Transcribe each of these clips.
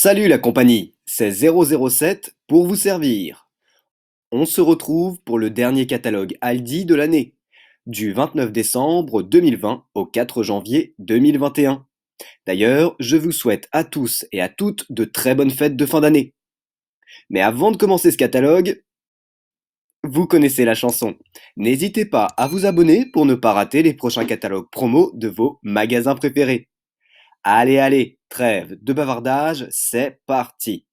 Salut la compagnie, c'est 007 pour vous servir. On se retrouve pour le dernier catalogue Aldi de l'année, du 29 décembre 2020 au 4 janvier 2021. D'ailleurs, je vous souhaite à tous et à toutes de très bonnes fêtes de fin d'année. Mais avant de commencer ce catalogue, vous connaissez la chanson. N'hésitez pas à vous abonner pour ne pas rater les prochains catalogues promo de vos magasins préférés. Allez, allez, trêve de bavardage, c'est parti.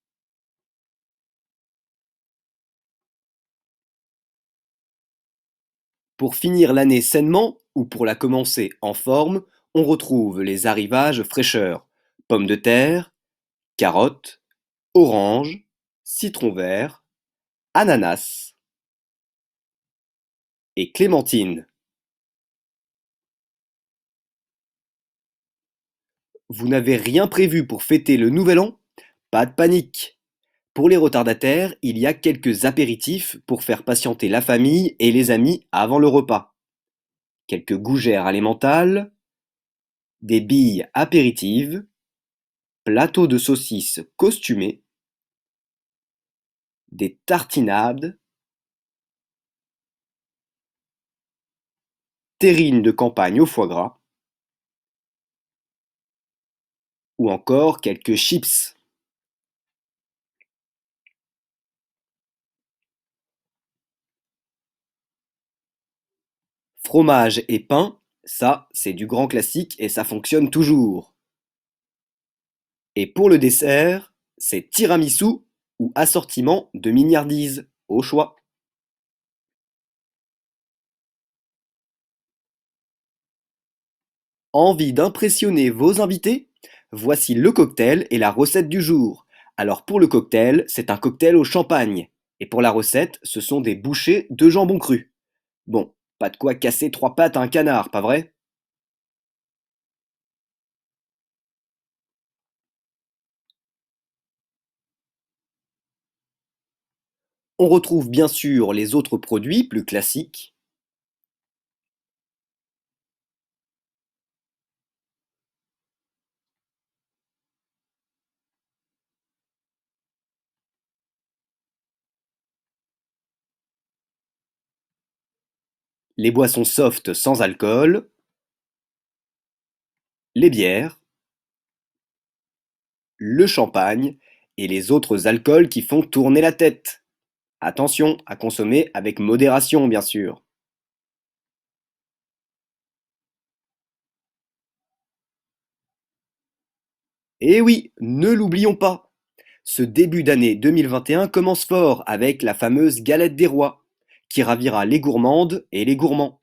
Pour finir l'année sainement, ou pour la commencer en forme, on retrouve les arrivages fraîcheurs: pommes de terre, carottes, oranges, citron vert, ananas et clémentine. Vous n'avez rien prévu pour fêter le nouvel an? Pas de panique. Pour les retardataires, il y a quelques apéritifs pour faire patienter la famille et les amis avant le repas. Quelques gougères alimentaires, des billes apéritives, plateaux de saucisses costumés, des tartinades, terrines de campagne au foie gras ou encore quelques chips. Fromage et pain, ça c'est du grand classique et ça fonctionne toujours. Et pour le dessert, c'est tiramisu ou assortiment de mignardises, au choix. Envie d'impressionner vos invités? Voici le cocktail et la recette du jour. Alors pour le cocktail, c'est un cocktail au champagne. Et pour la recette, ce sont des bouchées de jambon cru. Bon, pas de quoi casser trois pattes à un canard, pas vrai? On retrouve bien sûr les autres produits plus classiques: les boissons soft sans alcool, les bières, le champagne et les autres alcools qui font tourner la tête. Attention à consommer avec modération, bien sûr. Et oui, ne l'oublions pas, ce début d'année 2021 commence fort avec la fameuse galette des rois, qui ravira les gourmandes et les gourmands.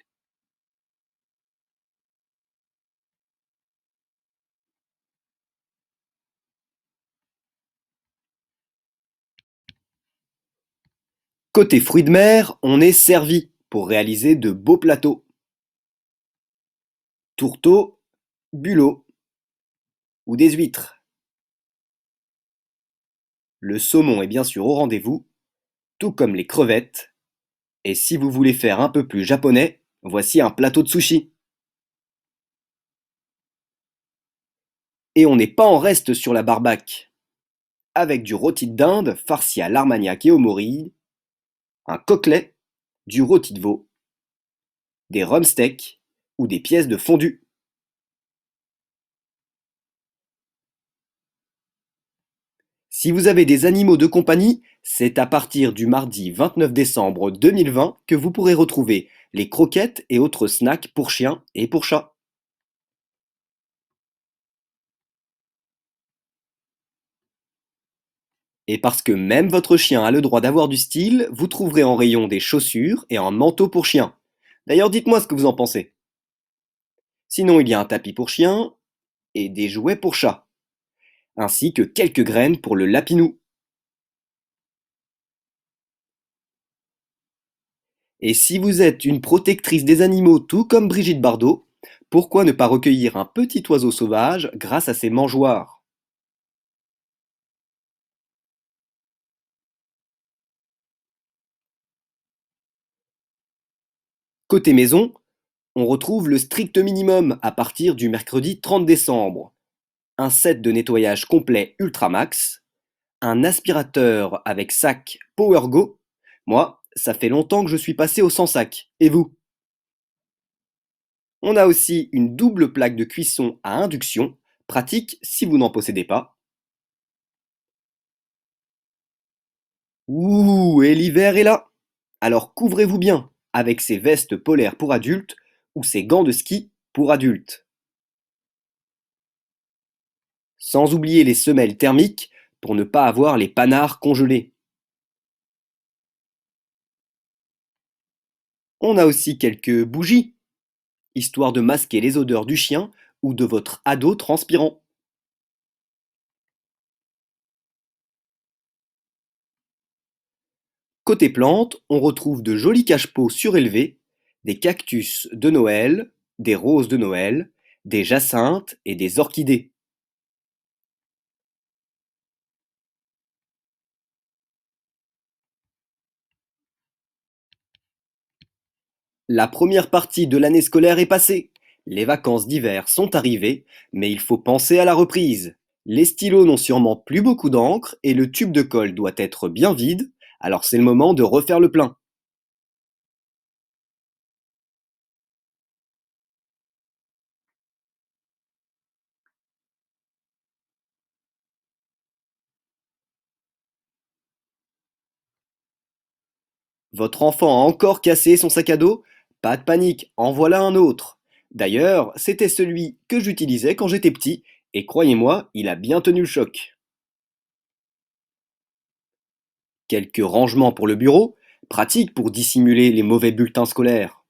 Côté fruits de mer, on est servi pour réaliser de beaux plateaux: tourteaux, bulots ou des huîtres. Le saumon est bien sûr au rendez-vous, tout comme les crevettes. Et si vous voulez faire un peu plus japonais, voici un plateau de sushi. Et on n'est pas en reste sur la barbaque, avec du rôti de dinde farci à l'armagnac et au mori, un coquelet, du rôti de veau, des rumsteaks ou des pièces de fondue. Si vous avez des animaux de compagnie, c'est à partir du mardi 29 décembre 2020 que vous pourrez retrouver les croquettes et autres snacks pour chiens et pour chats. Et parce que même votre chien a le droit d'avoir du style, vous trouverez en rayon des chaussures et un manteau pour chien. D'ailleurs, dites-moi ce que vous en pensez. Sinon, il y a un tapis pour chien et des jouets pour chat, ainsi que quelques graines pour le lapinou. Et si vous êtes une protectrice des animaux tout comme Brigitte Bardot, pourquoi ne pas recueillir un petit oiseau sauvage grâce à ses mangeoires? Côté maison, on retrouve le strict minimum à partir du mercredi 30 décembre. un set de nettoyage complet Ultramax, un aspirateur avec sac PowerGo. Moi, ça fait longtemps que je suis passé au sans sac. Et vous? On a aussi une double plaque de cuisson à induction, pratique si vous n'en possédez pas. Ouh, et l'hiver est là! Alors couvrez-vous bien avec ces vestes polaires pour adultes ou ces gants de ski pour adultes. Sans oublier les semelles thermiques pour ne pas avoir les panards congelés. On a aussi quelques bougies, histoire de masquer les odeurs du chien ou de votre ado transpirant. Côté plantes, on retrouve de jolis cache-pots surélevés, des cactus de Noël, des roses de Noël, des jacinthes et des orchidées. La première partie de l'année scolaire est passée. Les vacances d'hiver sont arrivées, mais il faut penser à la reprise. Les stylos n'ont sûrement plus beaucoup d'encre et le tube de colle doit être bien vide, alors c'est le moment de refaire le plein. Votre enfant a encore cassé son sac à dos? Pas de panique, en voilà un autre. D'ailleurs, c'était celui que j'utilisais quand j'étais petit, et croyez-moi, il a bien tenu le choc. Quelques rangements pour le bureau, pratique pour dissimuler les mauvais bulletins scolaires.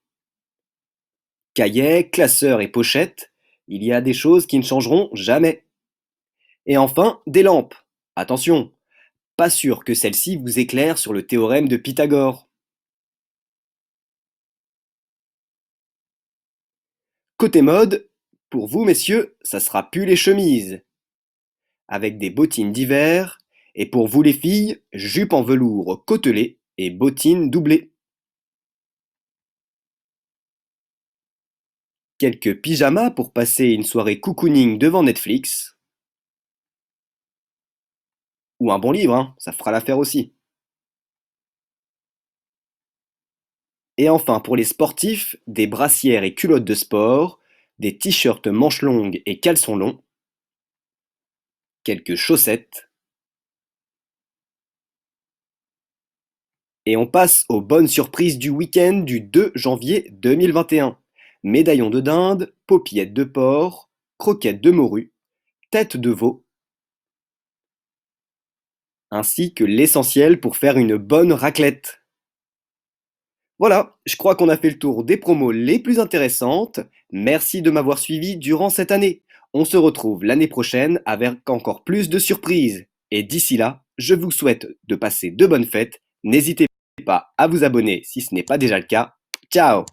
Cahiers, classeurs et pochettes, il y a des choses qui ne changeront jamais. Et enfin, des lampes. Attention, pas sûr que celle-ci vous éclaire sur le théorème de Pythagore. Côté mode, pour vous messieurs, ça sera pull et chemise, avec des bottines d'hiver, et pour vous les filles, jupe en velours côtelé et bottines doublées. Quelques pyjamas pour passer une soirée cocooning devant Netflix, ou un bon livre, hein, ça fera l'affaire aussi. Et enfin, pour les sportifs, des brassières et culottes de sport, des t-shirts manches longues et caleçons longs, quelques chaussettes, et on passe aux bonnes surprises du week-end du 2 janvier 2021. Médaillon de dinde, paupiètes de porc, croquettes de morue, tête de veau, ainsi que l'essentiel pour faire une bonne raclette. Voilà, je crois qu'on a fait le tour des promos les plus intéressantes. Merci de m'avoir suivi durant cette année. On se retrouve l'année prochaine avec encore plus de surprises. Et d'ici là, je vous souhaite de passer de bonnes fêtes. N'hésitez pas à vous abonner si ce n'est pas déjà le cas. Ciao!